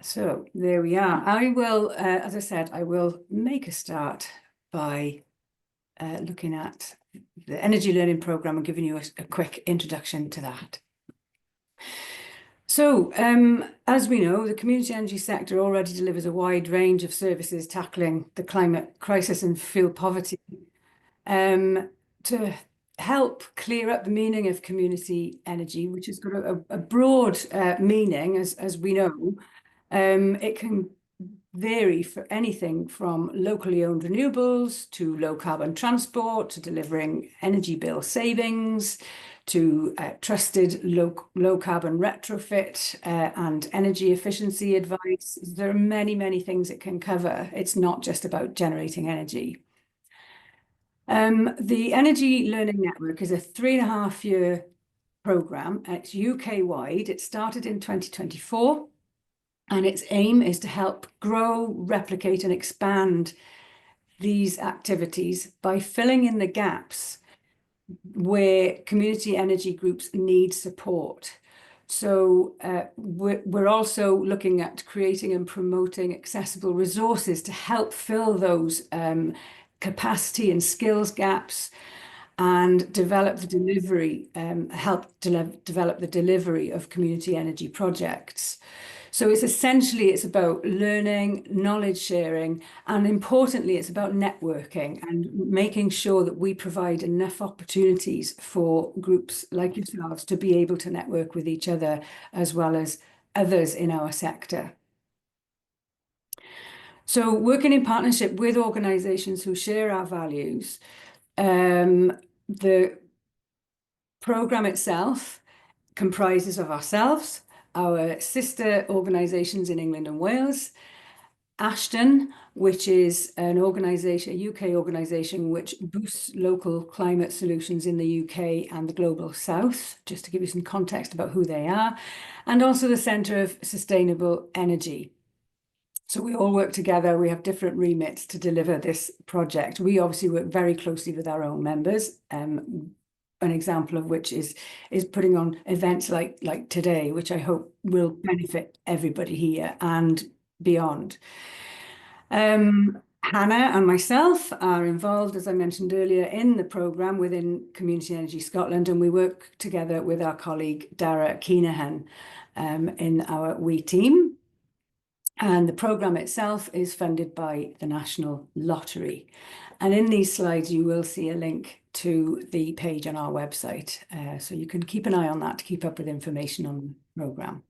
So there we are. I will, as I said, I will make a start by looking at the energy learning program and giving you a quick introduction to that. So, as we know, the community energy sector already delivers a wide range of services tackling the climate crisis and fuel poverty. To help clear up the meaning of community energy, which has got a broad meaning, as we know, it can vary for anything from locally owned renewables to low carbon transport to delivering energy bill savings to trusted low carbon retrofit and energy efficiency advice. There are many things it can cover. It's not just about generating energy. The Energy Learning Network is a 3.5-year program. It's UK-wide. It started in 2024, and its aim is to help grow, replicate, and expand these activities by filling in the gaps where community energy groups need support. So we're also looking at creating and promoting accessible resources to help fill those capacity and skills gaps and develop the delivery, develop the delivery of community energy projects. So it's about learning, knowledge sharing, and importantly, it's about networking and making sure that we provide enough opportunities for groups like yourselves to be able to network with each other as well as others in our sector. So working in partnership with organisations who share our values, the programme itself comprises of ourselves, our sister organisations in England and Wales, Ashton, which is an organisation, a UK organisation, which boosts local climate solutions in the UK and the Global South, just to give you some context about who they are, and also the Centre of Sustainable Energy. So we all work together. We have different remits to deliver this project. We obviously work very closely with our own members. An example of which is putting on events like today, which I hope will benefit everybody here and beyond. Hannah and myself are involved, as I mentioned earlier, in the programme within Community Energy Scotland, and we work together with our colleague Dara Keenahan in our WE team. And the programme itself is funded by the National Lottery. And in these slides, you will see a link to the page on our website. So you can keep an eye on that to keep up with information on the programme.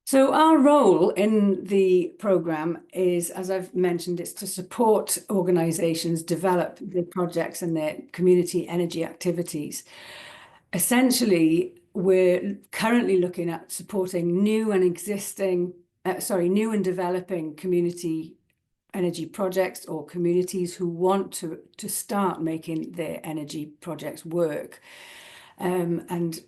So our role in the programme is, as I've mentioned, it's to support organisations develop their projects and their community energy activities. Essentially, we're currently looking at supporting new and developing community energy projects or communities who want to start making their energy projects work. And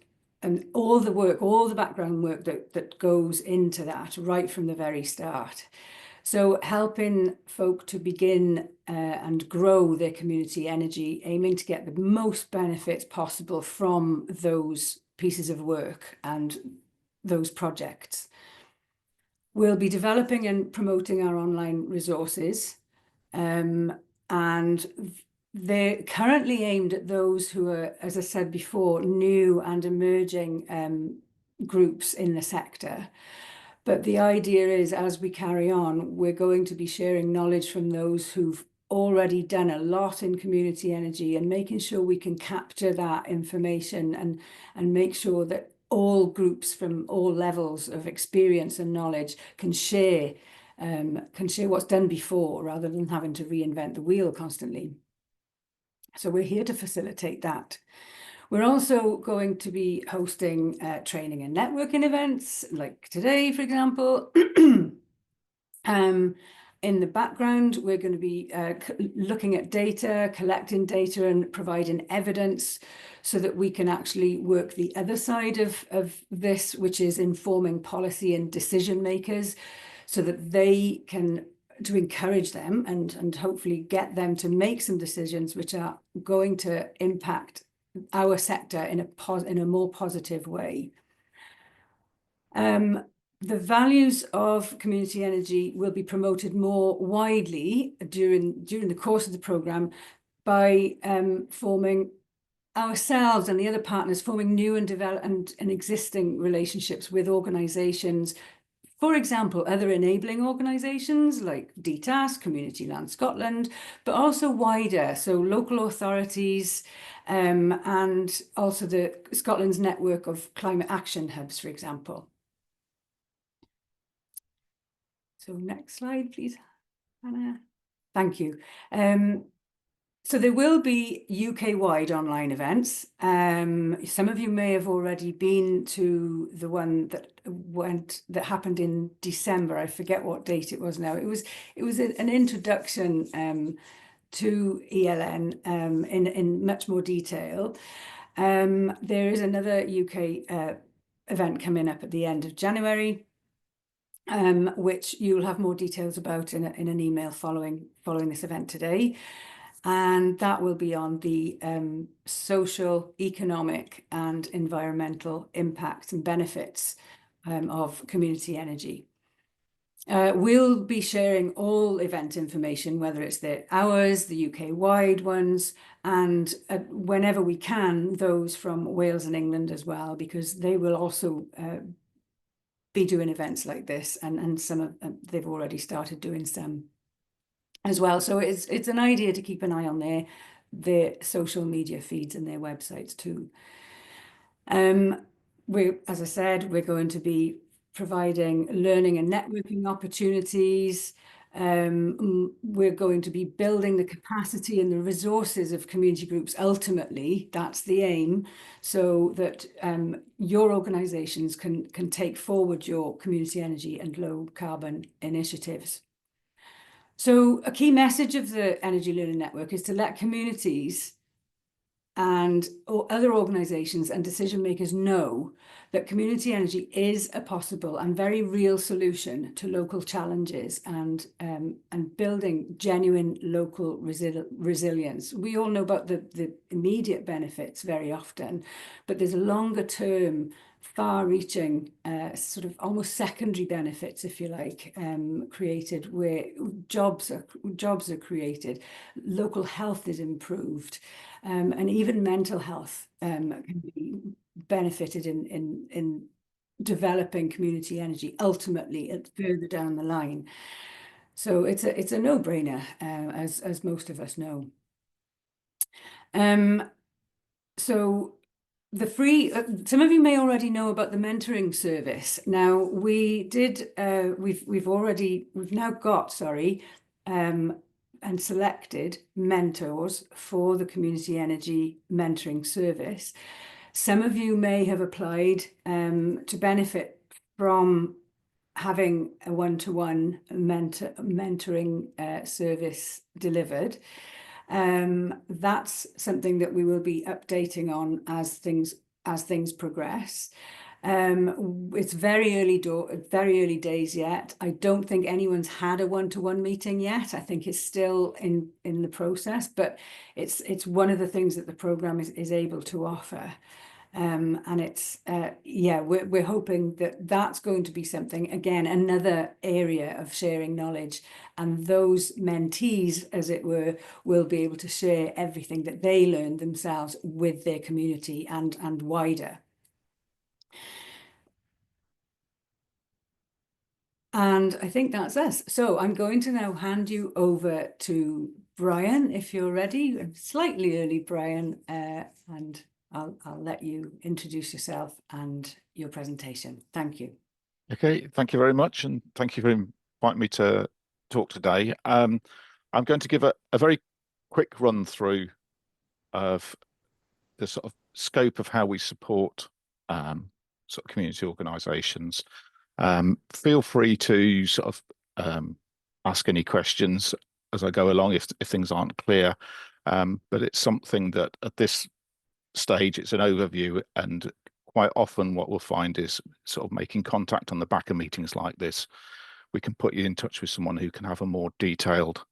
all the background work that goes into that right from the very start. So helping folk to begin and grow their community energy, aiming to get the most benefits possible from those pieces of work and those projects. We'll be developing and promoting our online resources, and they're currently aimed at those who are, as I said before, new and emerging groups in the sector. But the idea is, as we carry on, we're going to be sharing knowledge from those who've already done a lot in community energy and making sure we can capture that information and make sure that all groups from all levels of experience and knowledge can share what's done before rather than having to reinvent the wheel constantly. So we're here to facilitate that. We're also going to be hosting training and networking events like today, for example. In the background, we're going to be looking at data, collecting data and providing evidence so that we can actually work the other side of this, which is informing policy and decision makers so that they can, to encourage them and hopefully get them to make some decisions which are going to impact our sector in a more positive way. The values of community energy will be promoted more widely during the course of the programme by forming ourselves and the other partners, forming new and existing relationships with organisations. For example, other enabling organisations like DTAS, Community Land Scotland, but also wider, so local authorities, and also the Scotland's network of climate action hubs, for example. So next slide, please, Hannah. Thank you. So there will be UK-wide online events. Some of you may have already been to the one that happened in December. I forget what date it was now. It was an introduction to ELN in much more detail. There is another UK event coming up at the end of January, which you'll have more details about in an email following this event today. And that will be on the social, economic and environmental impacts and benefits of community energy. We'll be sharing all event information, whether it's ours, the UK-wide ones, and whenever we can, those from Wales and England as well, because they will also be doing events like this, and some of they've already started doing some as well. So it's an idea to keep an eye on their social media feeds and their websites too. As I said, we're going to be providing learning and networking opportunities. We're going to be building the capacity and the resources of community groups. Ultimately, that's the aim, so that your organisations can take forward your community energy and low carbon initiatives. So a key message of the Energy Learning Network is to let communities and other organisations and decision makers know that community energy is a possible and very real solution to local challenges and building genuine local resilience. We all know about the immediate benefits very often, but there's a longer term, far-reaching, sort of almost secondary benefits, if you like, created, where jobs are created, local health is improved, and even mental health can be benefited in developing community energy ultimately further down the line. So it's a no-brainer, as most of us know. So the free, some of you may already know about the mentoring service. Now we've now got, and selected mentors for the community energy mentoring service. Some of you may have applied to benefit from having a one-to-one mentoring service delivered. That's something that we will be updating on as things progress. It's very early days yet. I don't think anyone's had a one-to-one meeting yet. I think it's still in the process, but it's one of the things that the program is able to offer. And it's we're hoping that that's going to be something, again, another area of sharing knowledge, and those mentees, as it were, will be able to share everything that they learned themselves with their community and wider. And I think that's us. So I'm going to now hand you over to Brian, if you're ready. Slightly early, Brian, and I'll let you introduce yourself and your presentation. Thank you. Okay, thank you very much, and thank you for inviting me to talk today. I'm going to give a very quick run through of the sort of scope of how we support sort of community organisations. Feel free to sort of ask any questions as I go along if things aren't clear, but it's something that at this stage it's an overview, and quite often what we'll find is sort of making contact on the back of meetings like this. We can put you in touch with someone who can have a more detailed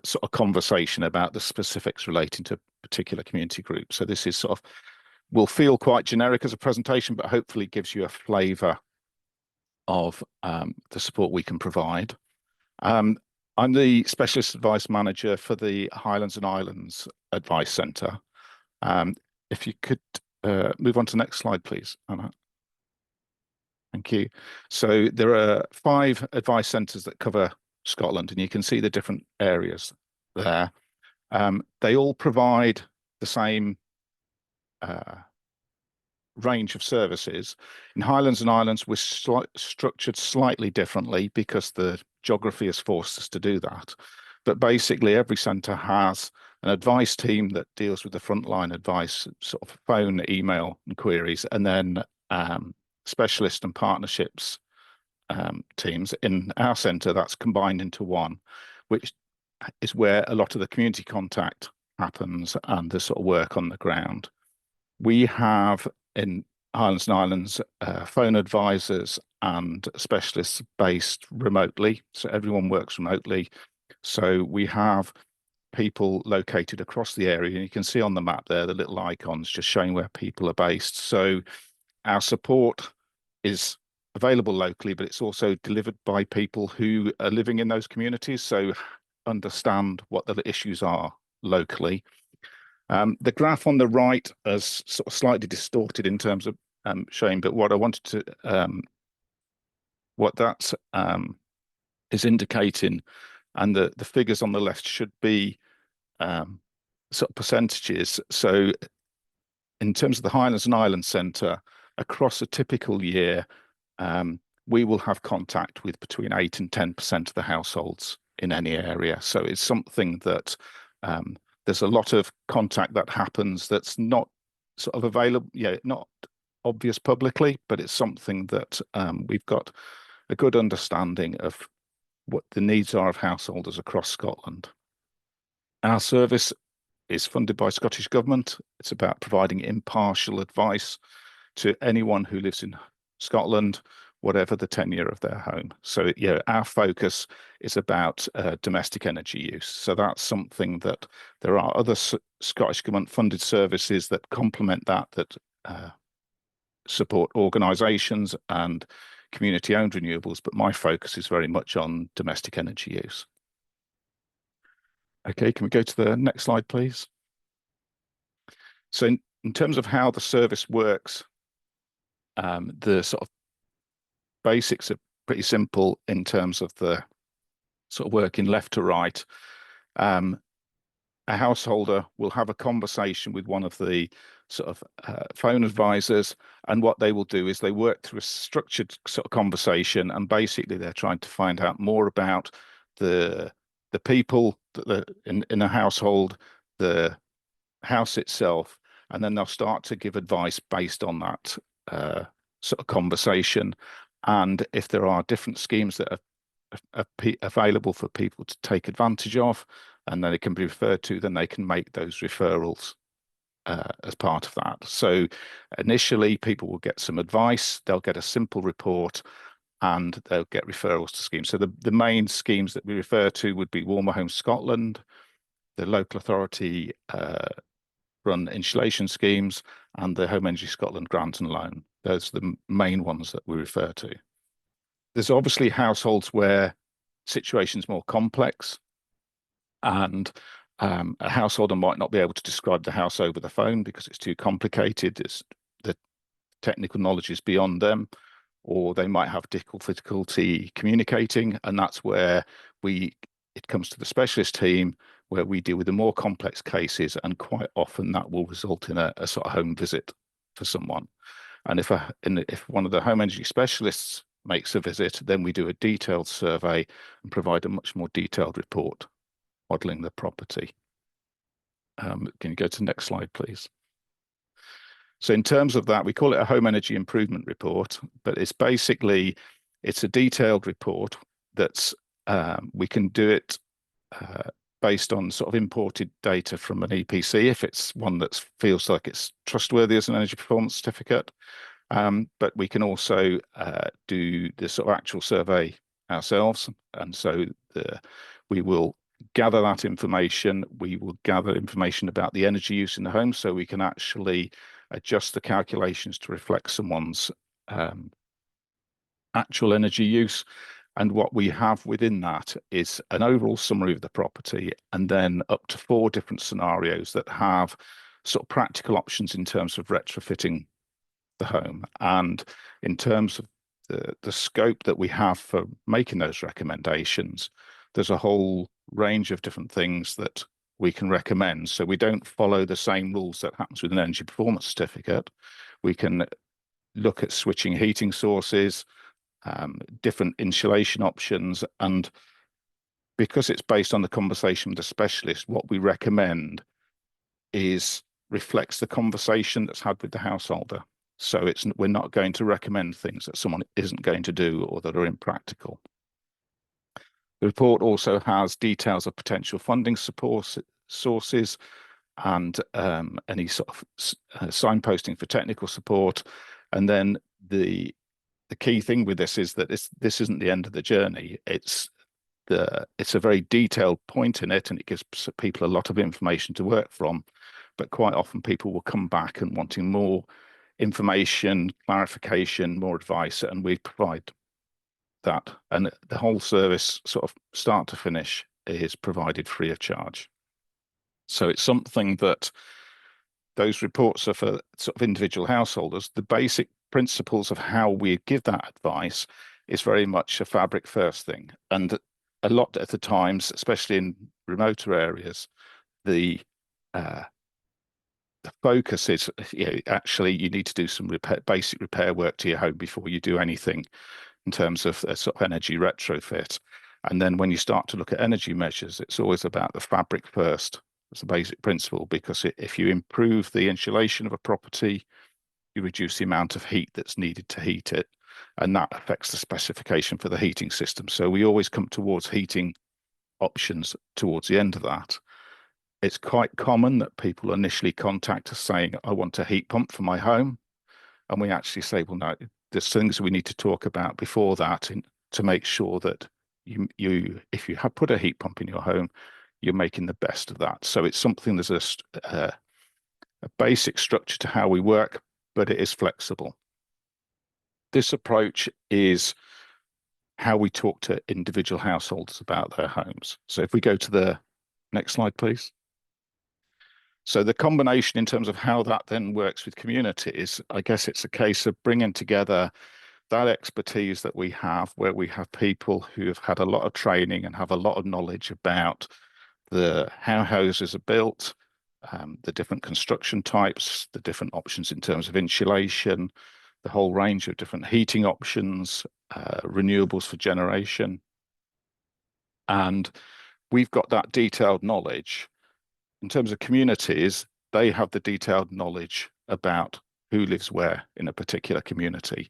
sort of conversation about the specifics relating to particular community groups. So this is sort of, will feel quite generic as a presentation, but hopefully gives you a flavour of the support we can provide. I'm the Specialist Advice Manager for the Highlands and Islands Advice Centre. If you could move on to the next slide, please, Anna. Thank you. So there are 5 advice centres that cover Scotland, and you can see the different areas there. They all provide the same range of services. In Highlands and Islands, we're structured slightly differently because the geography has forced us to do that. But basically, every centre has an advice team that deals with the frontline advice, sort of phone, email, and queries, and then specialist and partnerships teams. In our centre, that's combined into one, which is where a lot of the community contact happens and the sort of work on the ground. We have in Highlands and Islands phone advisors and specialists based remotely, so everyone works remotely. So we have people located across the area, and you can see on the map there the little icons just showing where people are based. So our support is available locally, but it's also delivered by people who are living in those communities, so understand what the issues are locally. The graph on the right is sort of slightly distorted in terms of showing, but what I wanted to, what that is indicating, and the figures on the left should be sort of percentages. So in terms of the Highlands and Islands Centre, across a typical year, we will have contact with between 8 and 10% of the households in any area. So it's something that there's a lot of contact that happens that's not sort of available, not obvious publicly, but it's something that we've got a good understanding of what the needs are of householders across Scotland. Our service is funded by Scottish Government. It's about providing impartial advice to anyone who lives in Scotland, whatever the tenure of their home. So our focus is about domestic energy use. So that's something that there are other Scottish Government funded services that complement that support organisations and community owned renewables, but my focus is very much on domestic energy use. Okay, can we go to the next slide, please? So in terms of how the service works, the sort of basics are pretty simple in terms of the sort of working left to right. A householder will have a conversation with one of the sort of phone advisors, and what they will do is they work through a structured sort of conversation, and basically they're trying to find out more about the people that in a household, the house itself, and then they'll start to give advice based on that sort of conversation. And if there are different schemes that are available for people to take advantage of, and then it can be referred to, then they can make those referrals as part of that. So initially, people will get some advice, they'll get a simple report, and they'll get referrals to schemes. So the main schemes that we refer to would be Warmer Homes Scotland, the local authority run insulation schemes, and the Home Energy Scotland grant and loan. Those are the main ones that we refer to. There's obviously households where situation's more complex, and a householder might not be able to describe the house over the phone because it's too complicated. The technical knowledge is beyond them, or they might have difficulty communicating, and that's where it comes to the specialist team, where we deal with the more complex cases, and quite often that will result in a sort of home visit for someone. And if one of the home energy specialists makes a visit, then we do a detailed survey and provide a much more detailed report modelling the property. Can you go to the next slide, please? So in terms of that, we call it a home energy improvement report, but it's a detailed report that's we can do it based on sort of imported data from an EPC if it's one that feels like it's trustworthy as an energy performance certificate. But we can also do the sort of actual survey ourselves. And so we will gather that information. We will gather information about the energy use in the home, so we can actually adjust the calculations to reflect someone's actual energy use. And what we have within that is an overall summary of the property, and then up to 4 different scenarios that have sort of practical options in terms of retrofitting the home. And in terms of the scope that we have for making those recommendations, there's a whole range of different things that we can recommend. So we don't follow the same rules that happens with an energy performance certificate. We can look at switching heating sources, different insulation options, and because it's based on the conversation with the specialist, what we recommend is reflects the conversation that's had with the householder. So we're not going to recommend things that someone isn't going to do or that are impractical. The report also has details of potential funding support sources and any sort of signposting for technical support. And then the key thing with this is that this isn't the end of the journey. It's a very detailed point in it, and it gives people a lot of information to work from. But quite often people will come back and wanting more information, clarification, more advice, and we provide that. And the whole service, sort of start to finish, is provided free of charge. So it's something that those reports are for sort of individual householders. The basic principles of how we give that advice is very much a fabric first thing. And a lot of the times, especially in remoter areas, the focus is, actually you need to do some basic repair work to your home before you do anything in terms of a sort of energy retrofit. And then when you start to look at energy measures, it's always about the fabric first as the basic principle, because if you improve the insulation of a property, you reduce the amount of heat that's needed to heat it, and that affects the specification for the heating system. So we always come towards heating options towards the end of that. It's quite common that people initially contact us saying, I want a heat pump for my home. And we actually say, well, no, there's things we need to talk about before that to make sure that if you have put a heat pump in your home, you're making the best of that. So it's something, there's a basic structure to how we work, but it is flexible. This approach is how we talk to individual households about their homes. So if we go to the next slide, please. So the combination in terms of how that then works with communities, I guess it's a case of bringing together that expertise that we have, where we have people who have had a lot of training and have a lot of knowledge about how houses are built, the different construction types, the different options in terms of insulation, the whole range of different heating options, renewables for generation. And we've got that detailed knowledge. In terms of communities, they have the detailed knowledge about who lives where in a particular community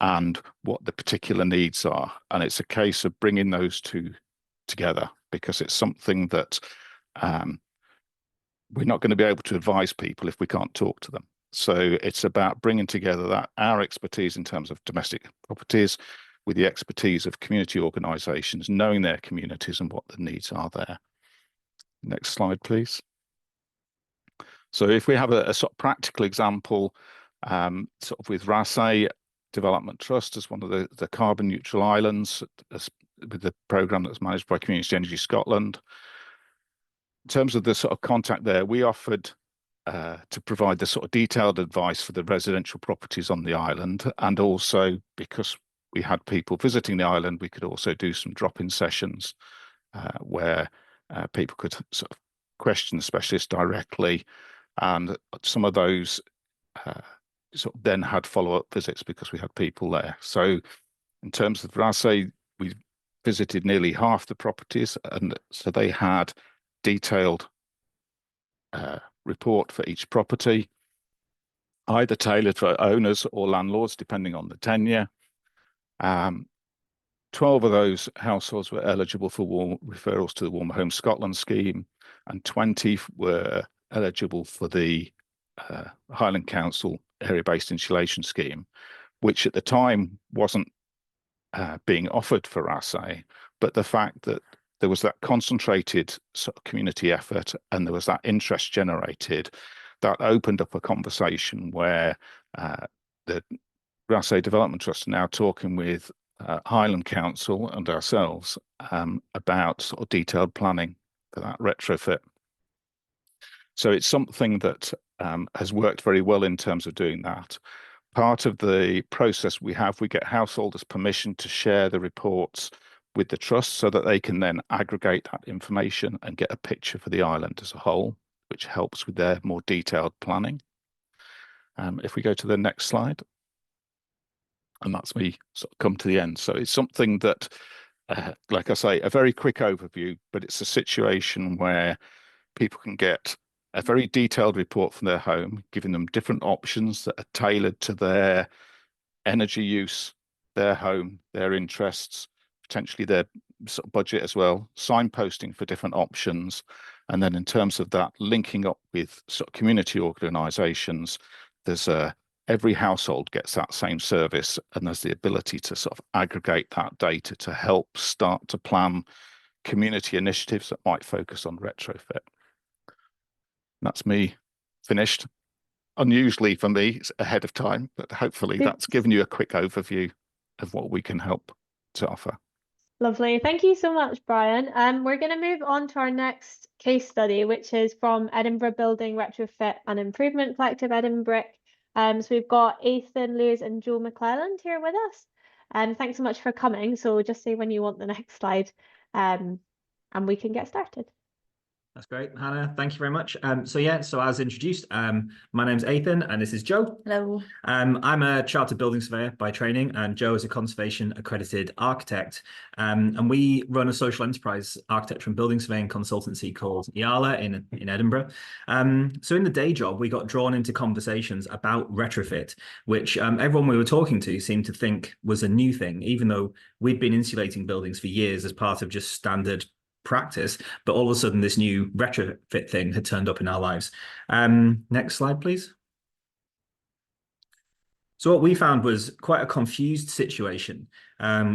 and what the particular needs are. And it's a case of bringing those two together, because it's something that we're not going to be able to advise people if we can't talk to them. So it's about bringing together our expertise in terms of domestic properties with the expertise of community organisations, knowing their communities and what the needs are there. Next slide, please. So if we have a sort of practical example, sort of with Raasay Development Trust as one of the carbon neutral islands, with the programme that's managed by Community Energy Scotland. In terms of the sort of contact there, we offered to provide the sort of detailed advice for the residential properties on the island, and also because we had people visiting the island, we could also do some drop-in sessions where people could sort of question the specialist directly, and some of those sort of then had follow-up visits because we had people there. So in terms of Raasay, we visited nearly half the properties, and so they had detailed report for each property, either tailored for owners or landlords, depending on the tenure. 12 of those households were eligible for referrals to the Warmer Homes Scotland scheme, and 20 were eligible for the Highland Council area-based insulation scheme, which at the time wasn't being offered for Raasay, but the fact that there was that concentrated sort of community effort and there was that interest generated, that opened up a conversation where the Raasay Development Trust are now talking with Highland Council and ourselves about sort of detailed planning for that retrofit. So it's something that has worked very well in terms of doing that. Part of the process we get householders permission to share the reports with the trust so that they can then aggregate that information and get a picture for the island as a whole, which helps with their more detailed planning. If we go to the next slide, and that's me sort of come to the end. So it's something that, like I say, a very quick overview, but it's a situation where people can get a very detailed report from their home, giving them different options that are tailored to their energy use, their home, their interests, potentially their sort of budget as well, signposting for different options. And then in terms of that, linking up with sort of community organisations, there's every household gets that same service, and there's the ability to sort of aggregate that data to help start to plan community initiatives that might focus on retrofit. That's me finished. Unusually for me, it's ahead of time, but hopefully that's given you a quick overview of what we can help to offer. Lovely. Thank you so much, Brian. We're going to move on to our next case study, which is from Edinburgh Building Retrofit and Improvement Collective Edinburgh. So we've got Ethan Lewis and Joe McClelland here with us. Thanks so much for coming. So just say when you want the next slide, and we can get started. That's great, Hannah. Thank you very much. So as introduced, my name's Ethan and this is Joe. Hello. I'm a chartered building surveyor by training, and Joe is a conservation accredited architect. And we run a social enterprise architecture and building surveying consultancy called Iala in Edinburgh. So in the day job, we got drawn into conversations about retrofit, which everyone we were talking to seemed to think was a new thing, even though we'd been insulating buildings for years as part of just standard practice, but all of a sudden this new retrofit thing had turned up in our lives. Next slide, please. So what we found was quite a confused situation,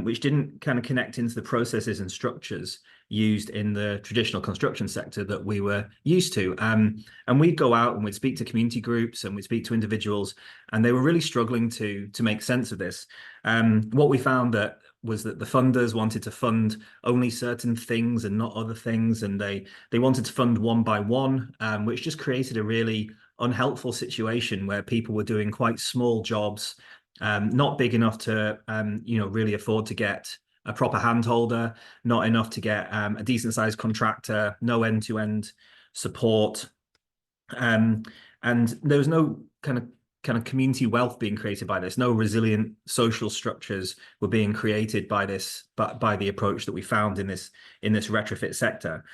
which didn't kind of connect into the processes and structures used in the traditional construction sector that we were used to. And we'd go out and we'd speak to community groups and we'd speak to individuals, and they were really struggling to make sense of this. What we found was that the funders wanted to fund only certain things and not other things, and they wanted to fund one by one, which just created a really unhelpful situation where people were doing quite small jobs, not big enough to really afford to get a proper handholder, not enough to get a decent sized contractor, no end-to-end support, and there was no kind of community wealth being created by this. No resilient social structures were being created by this, but by the approach that we found in this retrofit sector.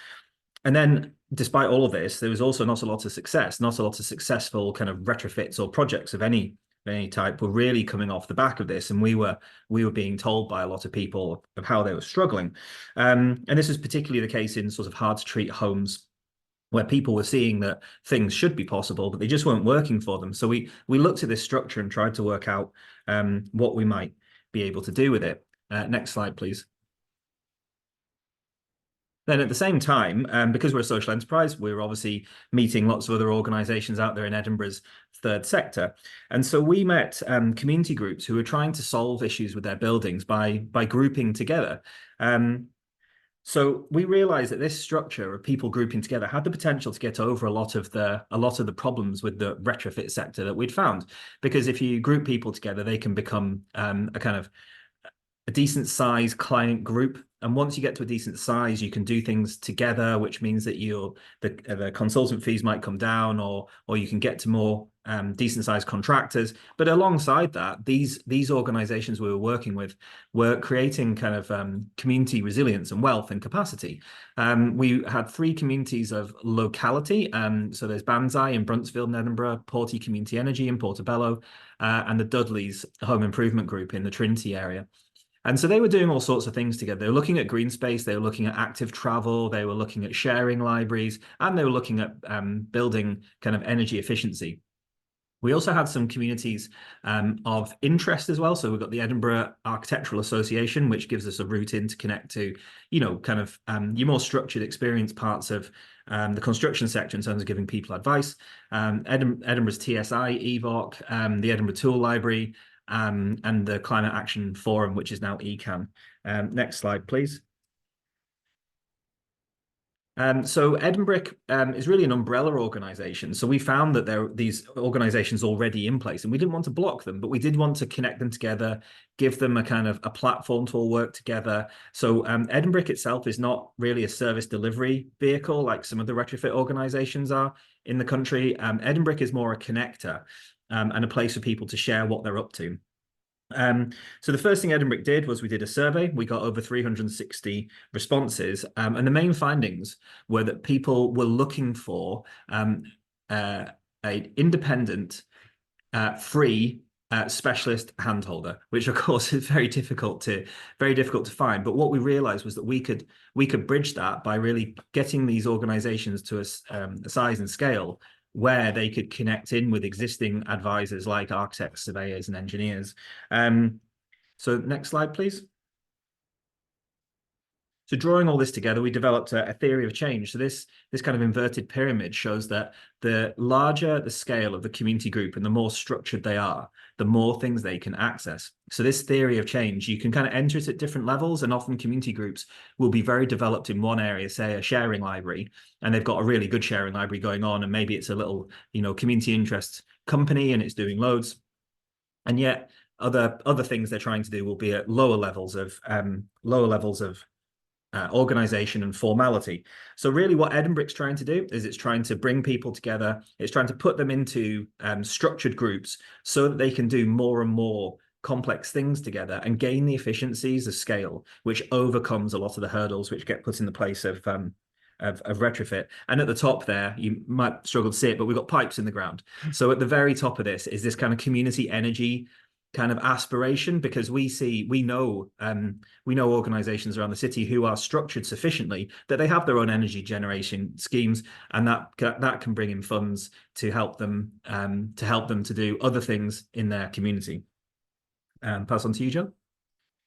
And then, despite all of this, there was also not a lot of success, not a lot of successful kind of retrofits or projects of any type were really coming off the back of this. And we were being told by a lot of people of how they were struggling. And this was particularly the case in sort of hard to treat homes, where people were seeing that things should be possible, but they just weren't working for them. So we looked at this structure and tried to work out what we might be able to do with it. Next slide, please. Then at the same time, because we're a social enterprise, we're obviously meeting lots of other organisations out there in Edinburgh's third sector. And so we met community groups who were trying to solve issues with their buildings by grouping together. So we realized that this structure of people grouping together had the potential to get over a lot of the problems with the retrofit sector that we'd found. Because if you group people together, they can become a kind of a decent size client group. And once you get to a decent size, you can do things together, which means that the consultant fees might come down, or you can get to more decent sized contractors. But alongside that, these organizations we were working with were creating kind of community resilience and wealth and capacity. We had 3 communities of locality. So there's Banzai in Bruntsfield in Edinburgh, Porty Community Energy in Portobello, and the Dudleys Home Improvement Group in the Trinity area. And so they were doing all sorts of things together. They were looking at green space, they were looking at active travel, they were looking at sharing libraries, and they were looking at building kind of energy efficiency. We also had some communities of interest as well. So we've got the Edinburgh Architectural Association, which gives us a route in to connect to, kind of your more structured experience parts of the construction sector in terms of giving people advice. Edinburgh's TSI, EVOC, the Edinburgh Tool Library, and the Climate Action Forum, which is now ECAN. Next slide, please. So Edinburgh is really an umbrella organisation. So we found that there are these organisations already in place, and we didn't want to block them, but we did want to connect them together, give them a kind of a platform to all work together. So Edinburgh itself is not really a service delivery vehicle like some of the retrofit organisations are in the country. Edinburgh is more a connector and a place for people to share what they're up to. So the first thing Edinburgh did was we did a survey. We got over 360 responses, and the main findings were that people were looking for an independent, free specialist handholder, which of course is very difficult to find. But what we realized was that we could bridge that by really getting these organizations to a size and scale where they could connect in with existing advisors like architects, surveyors, and engineers. So next slide, please. So drawing all this together, we developed a theory of change. So this kind of inverted pyramid shows that the larger the scale of the community group and the more structured they are, the more things they can access. So this theory of change, you can kind of enter it at different levels, and often community groups will be very developed in one area, say a sharing library, and they've got a really good sharing library going on, and maybe it's a little, community interest company and it's doing loads. And yet other things they're trying to do will be at lower levels of organization and formality. So really what Edinburgh's trying to do is it's trying to bring people together. It's trying to put them into structured groups so that they can do more and more complex things together and gain the efficiencies of scale, which overcomes a lot of the hurdles which get put in the place of retrofit. And at the top there, you might struggle to see it, but we've got pipes in the ground. So at the very top of this is this kind of community energy kind of aspiration, because we know organizations around the city who are structured sufficiently that they have their own energy generation schemes, and that can bring in funds to help them to do other things in their community. Pass on to you, Joe.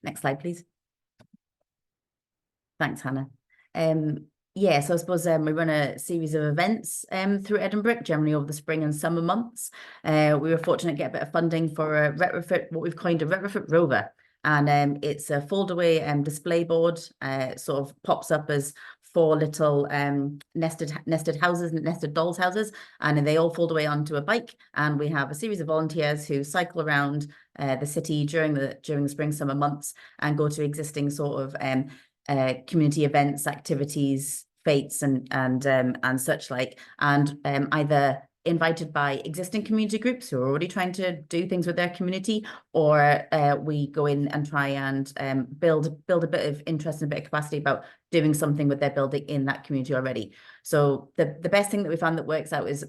Next slide, please. Thanks, Hannah. Yeah, so I suppose we run a series of events through Edinburgh, generally over the spring and summer months. We were fortunate to get a bit of funding for a retrofit, what we've coined a retrofit rover. And it's a fold-away display board. Sort of pops up as 4 little nested houses, nested dolls houses, and they all fold away onto a bike. And we have a series of volunteers who cycle around the city during the spring, summer months and go to existing sort of community events, activities, fates, and such like, and either invited by existing community groups who are already trying to do things with their community, or we go in and try and build a bit of interest and a bit of capacity about doing something with their building in that community already. So the best thing that we found that works out is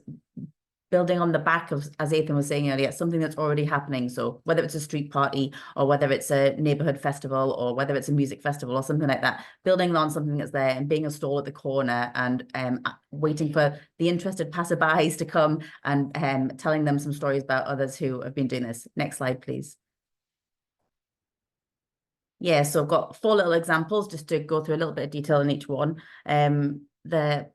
building on the back of, as Ethan was saying earlier, something that's already happening. So whether it's a street party or whether it's a neighborhood festival or whether it's a music festival or something like that, building on something that's there and being a stall at the corner and waiting for the interested passerbys to come and telling them some stories about others who have been doing this. Next slide, please. Yeah, so I've got 4 little examples just to go through a little bit of detail in each one. The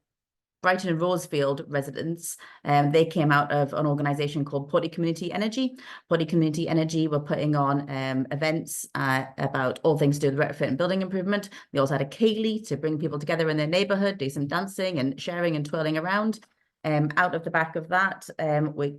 Brighton and Rosefield residents, they came out of an organisation called Potty Community Energy. Potty Community Energy were putting on events about all things to do with retrofit and building improvement. They also had a ceilidh to bring people together in their neighbourhood, do some dancing and sharing and twirling around. Out of the back of that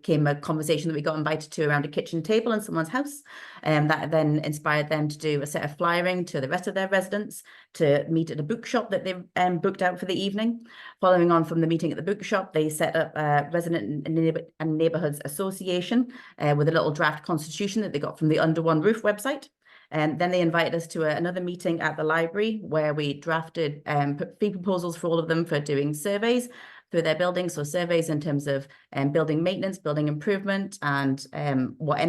came a conversation that we got invited to around a kitchen table in someone's house, that then inspired them to do a set of flyering to the rest of their residents to meet at a bookshop that they booked out for the evening. Following on from the meeting at the bookshop, they set up a Resident and Neighbourhoods Association with a little draft constitution that they got from the Under One Roof website. And then they invited us to another meeting at the library where we drafted fee proposals for all of them for doing surveys through their buildings. So surveys in terms of building maintenance, building improvement, and what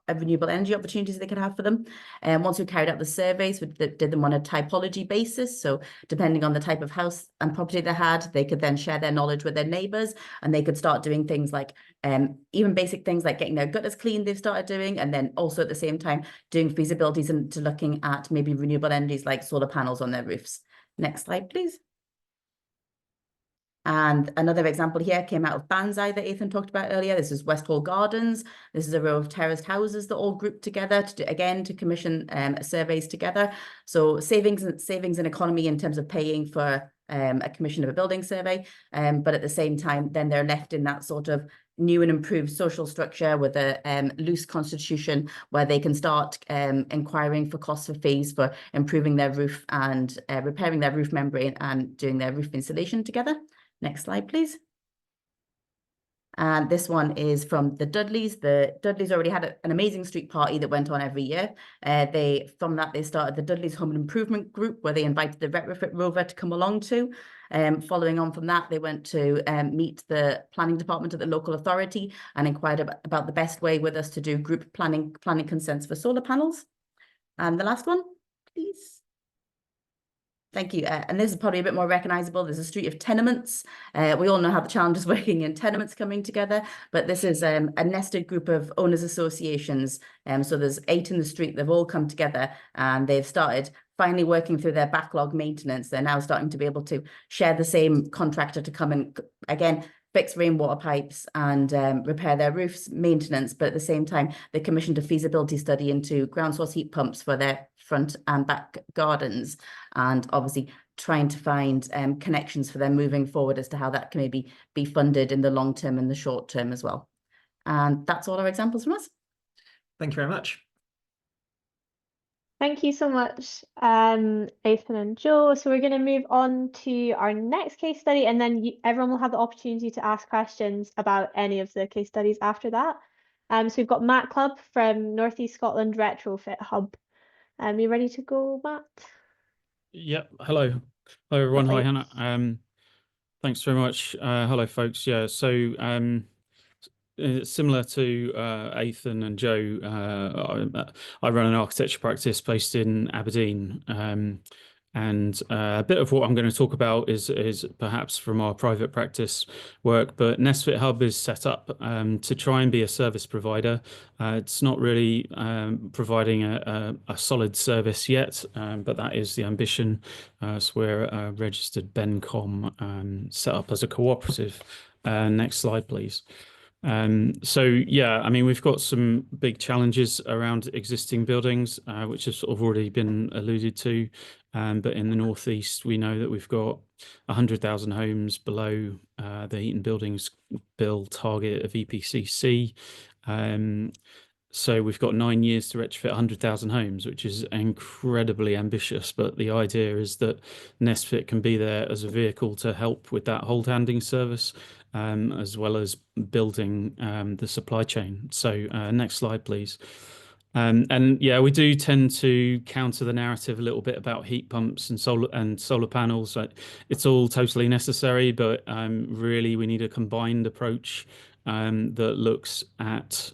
renewable energy opportunities they could have for them. And once we carried out the surveys, we did them on a typology basis. So depending on the type of house and property they had, they could then share their knowledge with their neighbours, and they could start doing things like even basic things like getting their gutters cleaned they've started doing, and then also at the same time doing feasibilities into looking at maybe renewable energies like solar panels on their roofs. Next slide, please. And another example here came out of Banzai that Ethan talked about earlier. This is West Hall Gardens. This is a row of terraced houses that all grouped together to commission surveys together. So savings and economy in terms of paying for a commission of a building survey, but at the same time, then they're left in that sort of new and improved social structure with a loose constitution where they can start inquiring for costs for fees for improving their roof and repairing their roof membrane and doing their roof insulation together. Next slide, please. And this one is from the Dudleys. The Dudleys already had an amazing street party that went on every year. From that, they started the Dudleys Home Improvement Group, where they invited the Retrofit Rover to come along to. Following on from that, they went to meet the planning department at the local authority and inquired about the best way with us to do group planning consents for solar panels. And the last one, please. Thank you. And this is probably a bit more recognizable. There's a street of tenements. We all know how the challenges working in tenements coming together, but this is a nested group of owners associations. So there's 8 in the street. They've all come together and they've started finally working through their backlog maintenance. They're now starting to be able to share the same contractor to come and, again, fix rainwater pipes and repair their roofs, maintenance, but at the same time, they commissioned a feasibility study into ground source heat pumps for their front and back gardens, and obviously trying to find connections for them moving forward as to how that can maybe be funded in the long term and the short term as well. And that's all our examples from us. Thank you very much. Thank you so much, Ethan and Joe. So we're going to move on to our next case study, and then everyone will have the opportunity to ask questions about any of the case studies after that. So we've got Matt Clubb from North East Scotland Retrofit Hub. You ready to go, Matt? Yep. Hello. Hello, everyone. Lovely. Hi, Hannah. Thanks very much. Hello, folks. Yeah, so similar to Ethan and Joe, I run an architecture practice based in Aberdeen. And a bit of what I'm going to talk about is perhaps from our private practice work, but Nestfit Hub is set up to try and be a service provider. It's not really providing a solid service yet, but that is the ambition. So we're a registered BENCOM set up as a cooperative. Next slide, please. So yeah, I mean, we've got some big challenges around existing buildings, which have sort of already been alluded to. But in the northeast, we know that we've got 100,000 homes below the Heat and Buildings Bill target of EPCC. So we've got 9 years to retrofit 100,000 homes, which is incredibly ambitious. But the idea is that Nestfit can be there as a vehicle to help with that hold handing service, as well as building the supply chain. So next slide, please. And yeah, we do tend to counter the narrative a little bit about heat pumps and solar panels. It's all totally necessary, but really we need a combined approach that looks at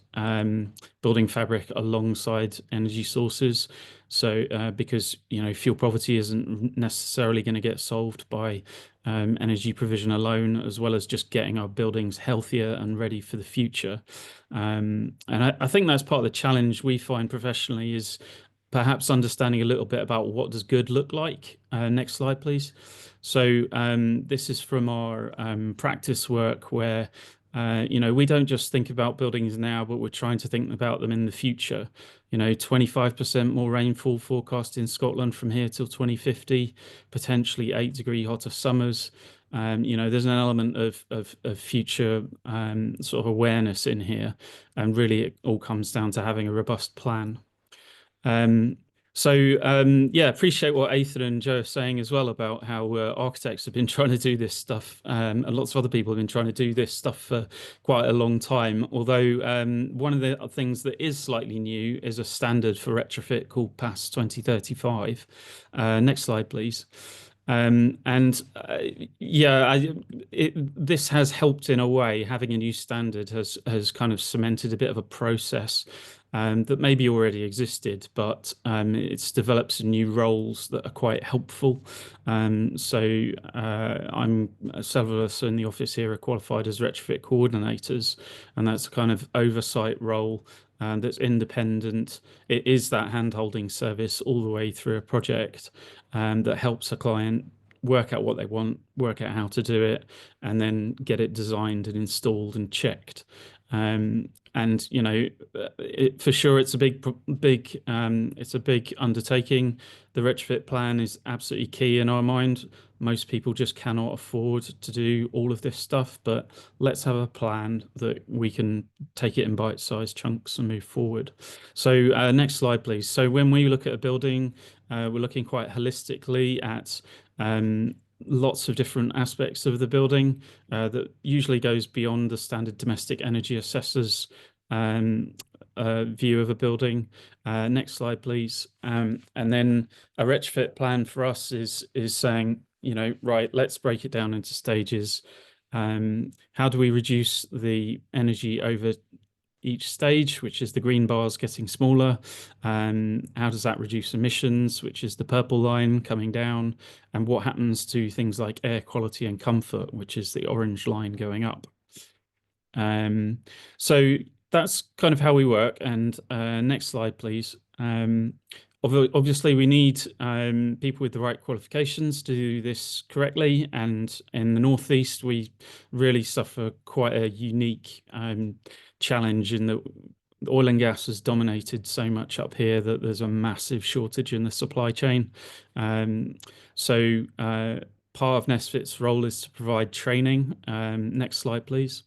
building fabric alongside energy sources. So because, you know, fuel poverty isn't necessarily going to get solved by energy provision alone, as well as just getting our buildings healthier and ready for the future. And I think that's part of the challenge we find professionally is perhaps understanding a little bit about what does good look like. Next slide, please. So this is from our practice work where you know, we don't just think about buildings now, but we're trying to think about them in the future. You know, 25% more rainfall forecast in Scotland from here till 2050, potentially 8-degree hotter summers. You know, there's an element of future sort of awareness in here, and really it all comes down to having a robust plan. So yeah, appreciate what Ethan and Joe are saying as well about how architects have been trying to do this stuff, and lots of other people have been trying to do this stuff for quite a long time. Although one of the things that is slightly new is a standard for retrofit called PAS 2035. Next slide, please. Yeah, this has helped in a way. Having a new standard has kind of cemented a bit of a process that maybe already existed, but it's developed some new roles that are quite helpful. So several of us in the office here are qualified as retrofit coordinators, and that's a kind of oversight role that's independent. It is that hand-holding service all the way through a project that helps a client work out what they want, work out how to do it, and then get it designed and installed and checked. And you know, for sure, it's a big undertaking. The retrofit plan is absolutely key in our mind. Most people just cannot afford to do all of this stuff, but let's have a plan that we can take it in bite-sized chunks and move forward. So next slide, please. So when we look at a building, we're looking quite holistically at lots of different aspects of the building that usually goes beyond the standard domestic energy assessor's view of a building. Next slide, please. And then a retrofit plan for us is saying, you know, right, let's break it down into stages. How do we reduce the energy over each stage, which is the green bars getting smaller? How does that reduce emissions, which is the purple line coming down? And what happens to things like air quality and comfort, which is the orange line going up? So that's kind of how we work. And next slide, please. Obviously, we need people with the right qualifications to do this correctly. And in the Northeast, we really suffer quite a unique challenge in that oil and gas has dominated so much up here that there's a massive shortage in the supply chain. So part of Nesfit's role is to provide training. Next slide, please.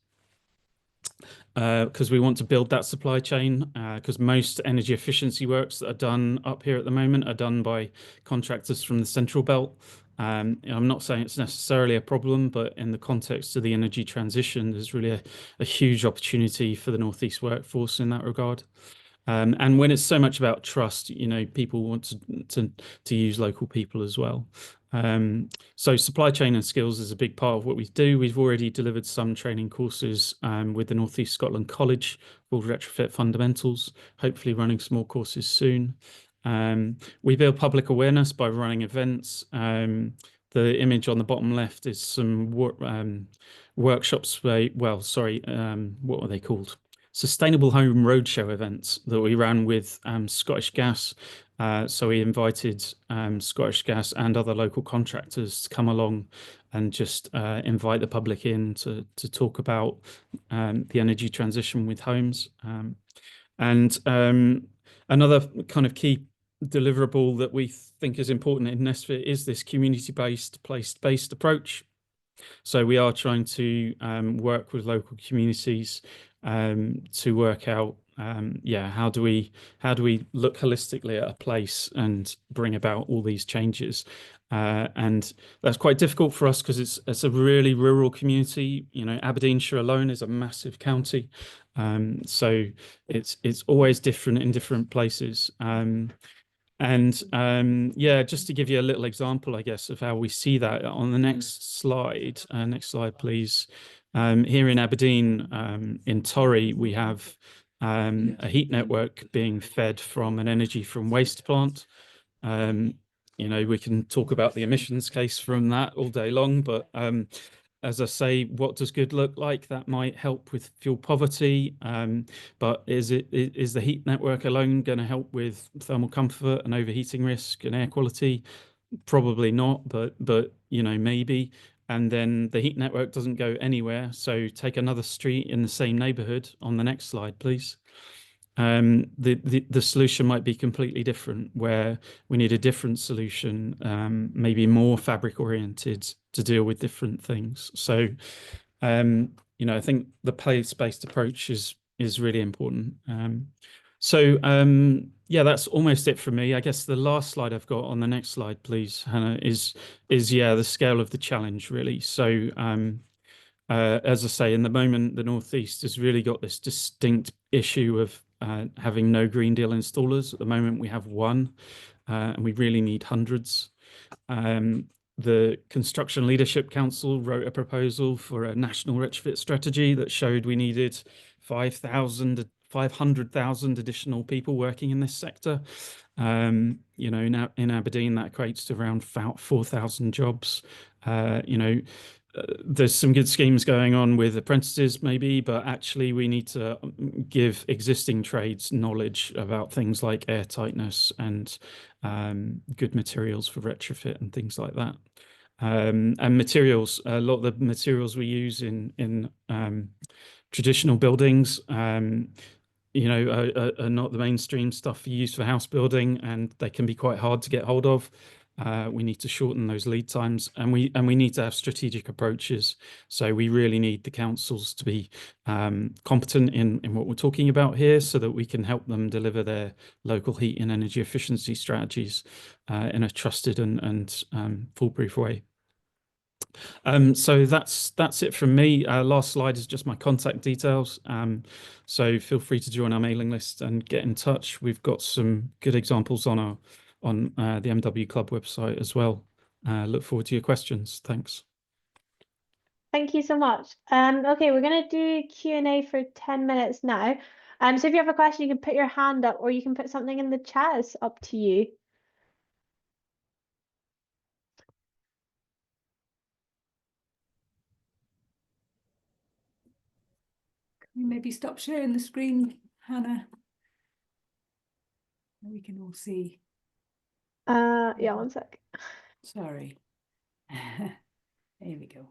Because we want to build that supply chain, because most energy efficiency works that are done up here at the moment are done by contractors from the Central Belt. I'm not saying it's necessarily a problem, but in the context of the energy transition, there's really a huge opportunity for the Northeast workforce in that regard. And when it's so much about trust, you know, people want to use local people as well. So supply chain and skills is a big part of what we do. We've already delivered some training courses with the North East Scotland College called Retrofit Fundamentals, hopefully running some more courses soon. We build public awareness by running events. The image on the bottom left is some workshops, what were they called? Sustainable Home Roadshow events that we ran with Scottish Gas. So we invited Scottish Gas and other local contractors to come along and just invite the public in to talk about the energy transition with homes. And another kind of key deliverable that we think is important in Nesfit is this community-based, place-based approach. So we are trying to work with local communities to work out, how do we look holistically at a place and bring about all these changes? And that's quite difficult for us because it's a really rural community. You know, Aberdeenshire alone is a massive county, so it's always different in different places. Just to give you a little example, I guess, of how we see that on the next slide. Next slide, please. Here in Aberdeen, in Torry, we have a heat network being fed from an energy from waste plant. You know, we can talk about the emissions case from that all day long, but as I say, what does good look like? That might help with fuel poverty, but is the heat network alone going to help with thermal comfort and overheating risk and air quality? Probably not, but you know, maybe. And then the heat network doesn't go anywhere. So take another street in the same neighborhood on the next slide, please. The solution might be completely different, where we need a different solution, maybe more fabric oriented to deal with different things. So, you know, I think the place-based approach is really important. That's almost it for me. I guess the last slide I've got on the next slide, please, Hannah, is the scale of the challenge, really. So, as I say, in the moment, the Northeast has really got this distinct issue of having no Green Deal installers. At the moment, we have one, and we really need hundreds. The Construction Leadership Council wrote a proposal for a national retrofit strategy that showed we needed 500,000 additional people working in this sector. You know, now in Aberdeen, that equates to around 4,000 jobs. You know, there's some good schemes going on with apprentices maybe, but actually we need to give existing trades knowledge about things like air tightness and good materials for retrofit and things like that. And materials, a lot of the materials we use in traditional buildings, you know, are not the mainstream stuff used for house building, and they can be quite hard to get hold of. We need to shorten those lead times, and we need to have strategic approaches. So we really need the councils to be competent in what we're talking about here, so that we can help them deliver their local heat and energy efficiency strategies in a trusted and foolproof way. So that's it from me. Last slide is just my contact details. So feel free to join our mailing list and get in touch. We've got some good examples on the MW Club website as well. Look forward to your questions. Thanks. Thank you so much. Okay, we're going to do Q&A for 10 minutes now. So if you have a question, you can put your hand up, or you can put something in the chat. It's up to you. Can you maybe stop sharing the screen, Hannah? We can all see. Yeah, one sec. Sorry. There we go.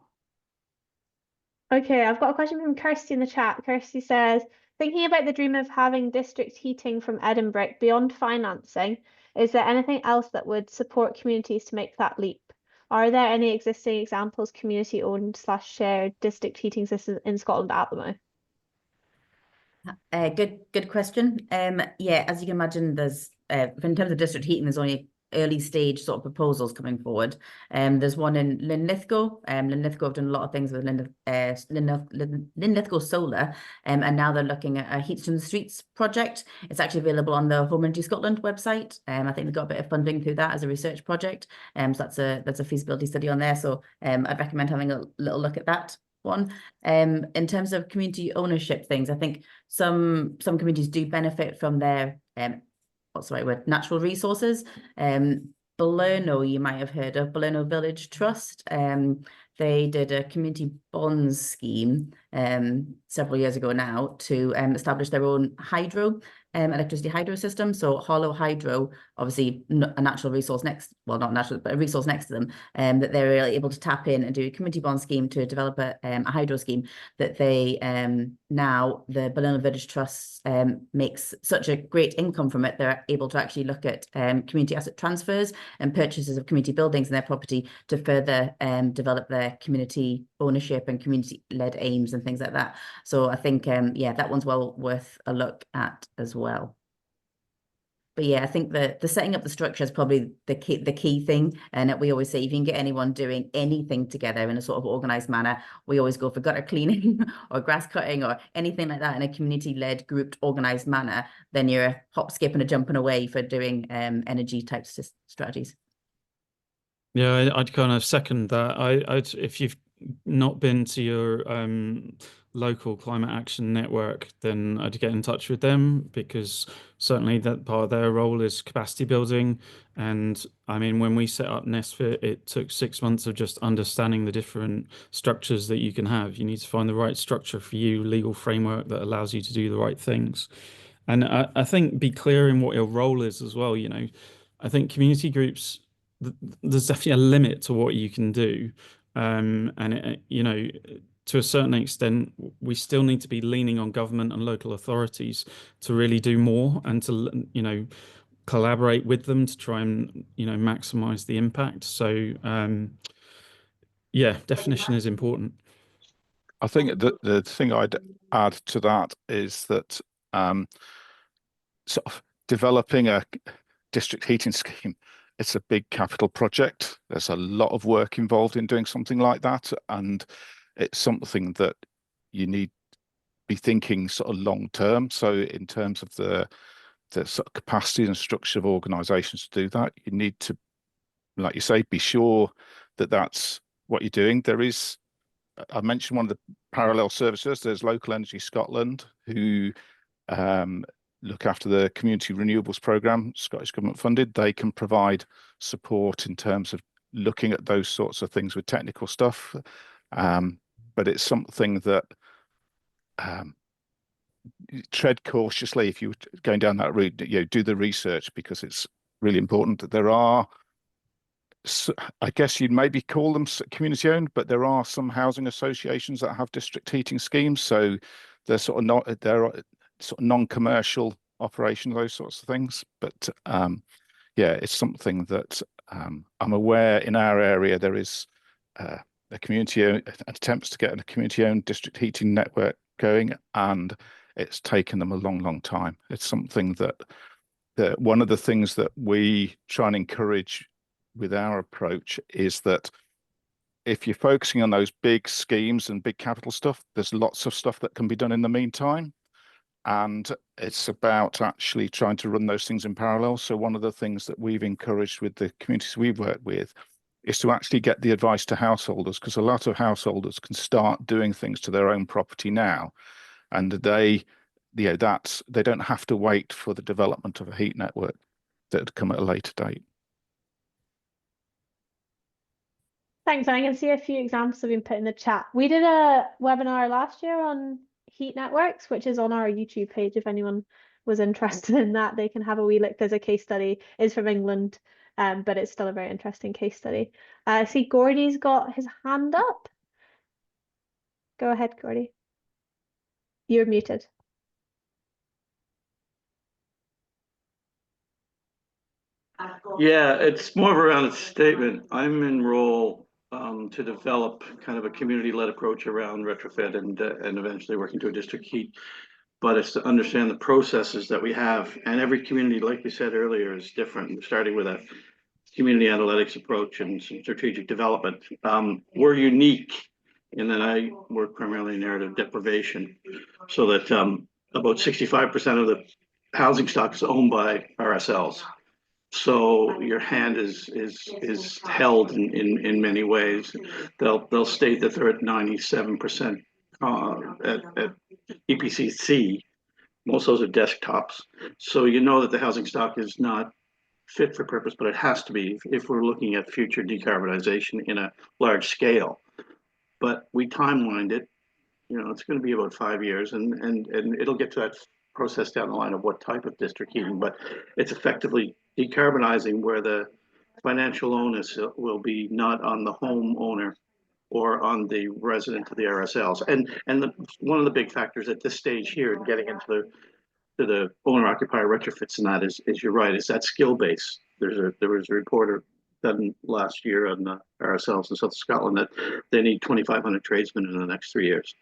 Okay, I've got a question from Kirsty in the chat. Kirsty says, thinking about the dream of having district heating from Edinburgh beyond financing, is there anything else that would support communities to make that leap? Are there any existing examples, community-owned / shared district heating systems in Scotland at the moment? Good question. Yeah, as you can imagine, there's in terms of district heating, there's only early stage sort of proposals coming forward. There's one in Linlithgow. Linlithgow have done a lot of things with Linlithgow Solar, and now they're looking at a Heats from the Streets project. It's actually available on the Home Energy Scotland website. I think they've got a bit of funding through that as a research project. So that's a feasibility study on there. So I'd recommend having a little look at that one. In terms of community ownership things, I think some communities do benefit from their what's the right word, natural resources. Balerno, you might have heard of Balerno Village Trust. They did a community bonds scheme several years ago now to establish their own electricity hydro system. So Hollow Hydro, obviously a natural resource not natural, but a resource next to them, that they're able to tap in and do a community bond scheme to develop a hydro scheme that they now, the Balerno Village Trust makes such a great income from it, they're able to actually look at community asset transfers and purchases of community buildings in their property to further develop their community ownership and community-led aims and things like that. So I think, yeah, that one's well worth a look at as well. But yeah, I think the setting up the structure is probably the key thing. And we always say, if you can get anyone doing anything together in a sort of organized manner, we always go for gutter cleaning or grass cutting or anything like that in a community-led, grouped, organized manner, then you're a hop, skip and a jumping away for doing energy type strategies. Yeah, I'd kind of second that. I'd if you've not been to your local climate action network, then I'd get in touch with them, because certainly that part of their role is capacity building. And I mean, when we set up Nesfit, it took 6 months of just understanding the different structures that you can have. You need to find the right structure for you, legal framework that allows you to do the right things. And I think be clear in what your role is as well. You know, I think community groups, there's definitely a limit to what you can do. And, you know, to a certain extent, we still need to be leaning on government and local authorities to really do more and to, you know, collaborate with them to try and, you know, maximize the impact. So, yeah, definition is important. I think the thing I'd add to that is that sort of developing a district heating scheme, it's a big capital project. There's a lot of work involved in doing something like that, and it's something that you need to be thinking sort of long term. So in terms of the sort of capacity and structure of organizations to do that, you need to, like you say, be sure that that's what you're doing. There is, I mentioned one of the parallel services. There's Local Energy Scotland, who look after the community renewables programme, Scottish Government funded. They can provide support in terms of looking at those sorts of things with technical stuff. But it's something that tread cautiously if you're going down that route. You know, do the research, because it's really important that there are I guess you'd maybe call them community owned, but there are some housing associations that have district heating schemes. So they're sort of non-commercial operations, those sorts of things. But yeah, it's something that I'm aware in our area there is a community attempts to get a community-owned district heating network going, and it's taken them a long time. It's something that one of the things that we try and encourage with our approach is that if you're focusing on those big schemes and big capital stuff, there's lots of stuff that can be done in the meantime. And it's about actually trying to run those things in parallel. So one of the things that we've encouraged with the communities we've worked with is to actually get the advice to householders, because a lot of householders can start doing things to their own property now. And they don't have to wait for the development of a heat network that would come at a later date. Thanks. I can see a few examples have been put in the chat. We did a webinar last year on heat networks, which is on our YouTube page. If anyone was interested in that, they can have a wee look. There's a case study. It's from England, but it's still a very interesting case study. I see Gordy's got his hand up. Go ahead, Gordy. You're muted. Yeah, it's more of around a statement. I'm in role to develop kind of a community-led approach around retrofit and eventually working to a district heat. But it's to understand the processes that we have, and every community, like you said earlier, is different. We're starting with a community analytics approach and some strategic development. We're unique in that I work primarily in narrative deprivation, so that about 65% of the housing stock is owned by RSLs. So your hand is held in many ways. They'll state that they're at 97% at EPCC. Most of those are desktops. So you know that the housing stock is not fit for purpose, but it has to be if we're looking at future decarbonization in a large scale. But we timelined it. You know, it's going to be about 5 years, and it'll get to that process down the line of what type of district heating, but it's effectively decarbonizing where the financial onus will be not on the homeowner or on the resident of the RSLs. And one of the big factors at this stage here in getting into the owner-occupier retrofits, and that is you're right, is that skill base. There was a report done last year on the RSLs in South Scotland that they need 2,500 tradesmen in the next 3 years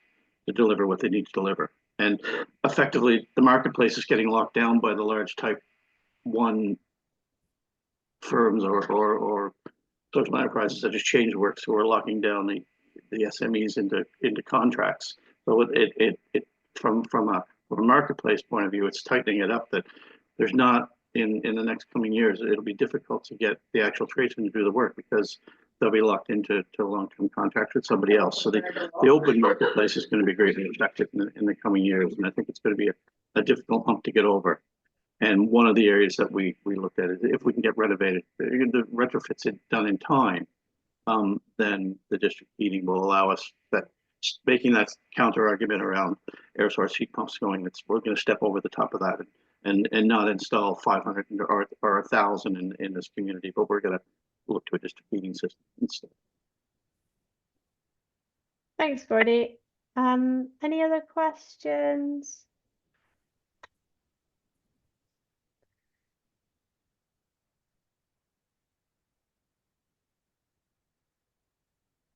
to deliver what they need to deliver. And effectively, the marketplace is getting locked down by the large type 1 firms or social enterprises such as ChangeWorks, who are locking down the SMEs into contracts. So it from a marketplace point of view, it's tightening it up that there's not in the next coming years, it'll be difficult to get the actual tradesmen to do the work because they'll be locked into long-term contracts with somebody else. So the open marketplace is going to be greatly affected in the coming years, and I think it's going to be a difficult hump to get over. And one of the areas that we looked at is if we can get renovated, the retrofits done in time, then the district heating will allow us that, making that counter argument around air source heat pumps going. We're going to step over the top of that and not install 500 or 1,000 in this community, but we're going to look to a district heating system instead. Thanks, Gordy. Any other questions?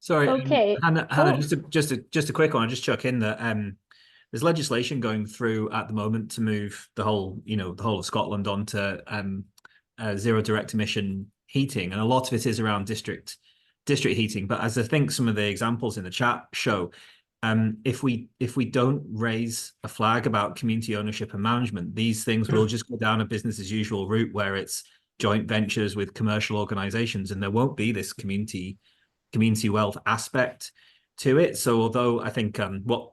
Sorry, Okay. Hannah, just a quick one. I'll just chuck in that there's legislation going through at the moment to move the whole of Scotland onto zero direct emission heating, and a lot of it is around district heating. But as I think some of the examples in the chat show, if we don't raise a flag about community ownership and management, these things will just go down a business as usual route where it's joint ventures with commercial organizations, and there won't be this community wealth aspect to it. So although I think what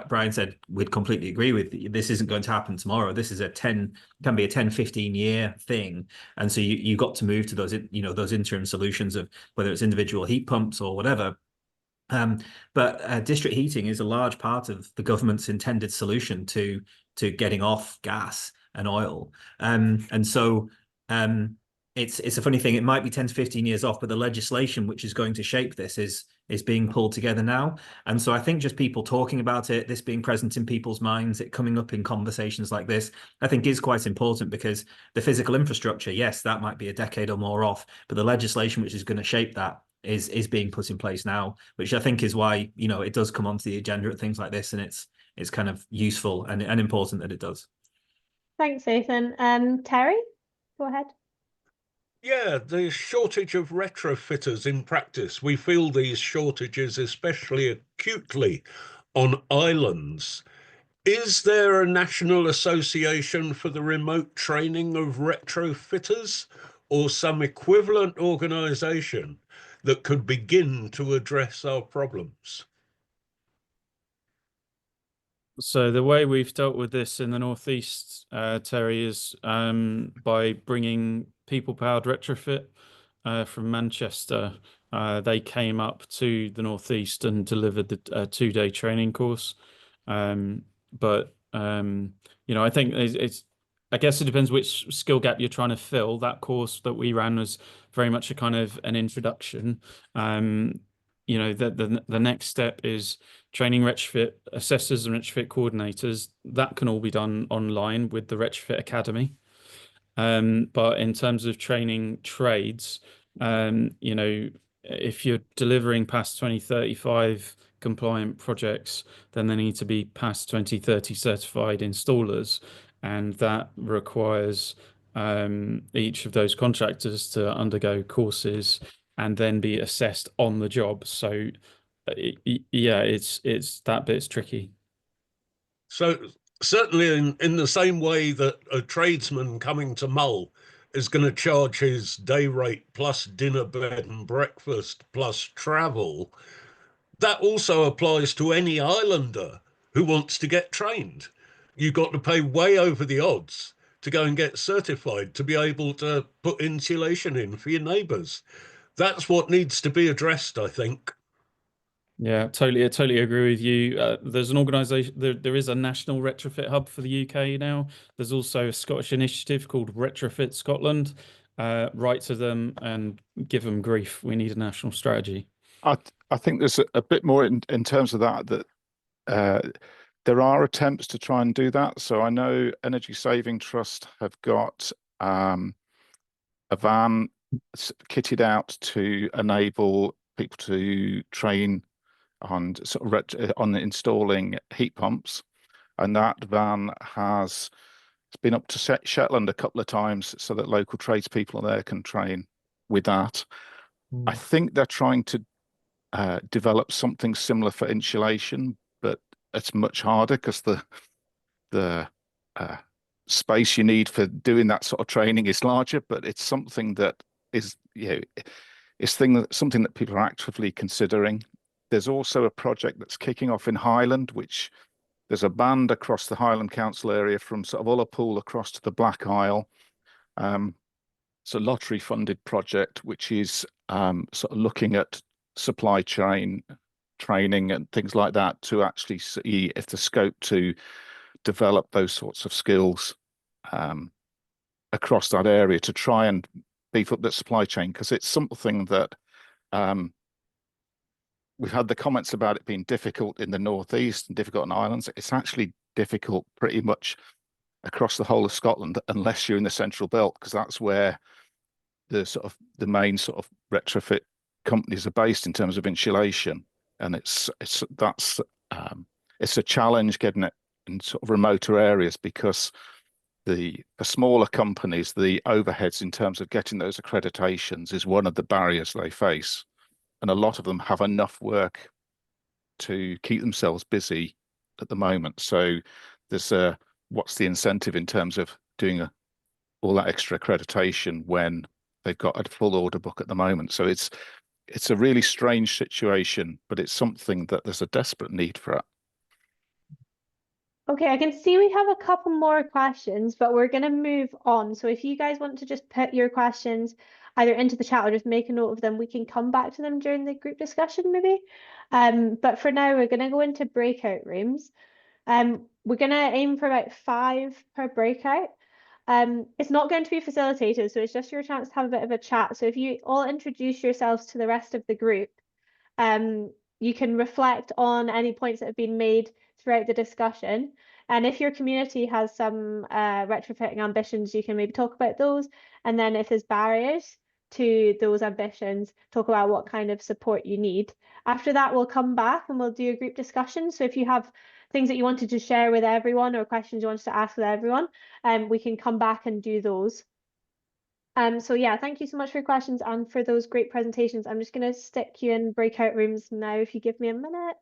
Brian said, we'd completely agree with, this isn't going to happen tomorrow. This is can be a 10-15 year thing. And so you got to move to those, those interim solutions of whether it's individual heat pumps or whatever. But district heating is a large part of the government's intended solution to getting off gas and oil. And so it's a funny thing. It might be 10 to 15 years off, but the legislation which is going to shape this is being pulled together now. And so I think just people talking about it, this being present in people's minds, it coming up in conversations like this, I think is quite important, because the physical infrastructure, yes, that might be a decade or more off, but the legislation which is going to shape that is being put in place now, which I think is why, you know, it does come onto the agenda at things like this, and it's kind of useful and important that it does. Thanks, Ethan. Terry, go ahead. Yeah, the shortage of retrofitters in practice. We feel these shortages especially acutely on islands. Is there a national association for the remote training of retrofitters, or some equivalent organisation that could begin to address our problems? So the way we've dealt with this in the Northeast, Terry, is by bringing people-powered retrofit from Manchester. They came up to the Northeast and delivered the 2-day training course. But you know, I think I guess it depends which skill gap you're trying to fill. That course that we ran was very much a kind of an introduction. You know, the next step is training retrofit assessors and retrofit coordinators. That can all be done online with the Retrofit Academy. But in terms of training trades, you know, if you're delivering past 2035 compliant projects, then they need to be past 2030 certified installers, and that requires each of those contractors to undergo courses and then be assessed on the job. So yeah, it's that bit's tricky. So certainly in the same way that a tradesman coming to Mull is going to charge his day rate plus dinner, bed and breakfast plus travel, that also applies to any islander who wants to get trained. You've got to pay way over the odds to go and get certified to be able to put insulation in for your neighbours. That's what needs to be addressed, I think. Yeah, I totally agree with you. There's an organisation, there is a national retrofit hub for the UK now. There's also a Scottish initiative called Retrofit Scotland. Write to them and give them grief. We need a national strategy. I think there's a bit more in terms of that there are attempts to try and do that. So I know Energy Saving Trust have got a van kitted out to enable people to train on on installing heat pumps, and that van has been up to Shetland a couple of times so that local tradespeople there can train with that. I think they're trying to develop something similar for insulation, but it's much harder because the space you need for doing that sort of training is larger. But it's something that is, you know, something that people are actively considering. There's also a project that's kicking off in Highland, which there's a band across the Highland Council area from sort of Ullapool across to the Black Isle. It's a lottery funded project, which is sort of looking at supply chain training and things like that to actually see if the scope to develop those sorts of skills across that area to try and beef up the supply chain, because it's something that we've had the comments about it being difficult in the Northeast and difficult on islands. It's actually difficult pretty much across the whole of Scotland, unless you're in the Central Belt, because that's where the main sort of retrofit companies are based in terms of insulation. And it's a challenge getting it in sort of remoter areas, because the smaller companies, the overheads in terms of getting those accreditations is one of the barriers they face. And a lot of them have enough work to keep themselves busy at the moment. So there's what's the incentive in terms of doing all that extra accreditation when they've got a full order book at the moment? So it's a really strange situation, but it's something that there's a desperate need for it. Okay, I can see we have a couple more questions, but we're going to move on. So if you guys want to just put your questions either into the chat or just make a note of them, we can come back to them during the group discussion maybe. But for now, we're going to go into breakout rooms. We're going to aim for about 5 per breakout. It's not going to be facilitated, so it's just your chance to have a bit of a chat. So if you all introduce yourselves to the rest of the group, you can reflect on any points that have been made throughout the discussion. And if your community has some retrofitting ambitions, you can maybe talk about those. And then if there's barriers to those ambitions, talk about what kind of support you need. After that, we'll come back and we'll do a group discussion. So if you have things that you wanted to share with everyone or questions you wanted to ask with everyone, we can come back and do those. So yeah, thank you so much for your questions and for those great presentations. I'm just going to stick you in breakout rooms now if you give me a minute.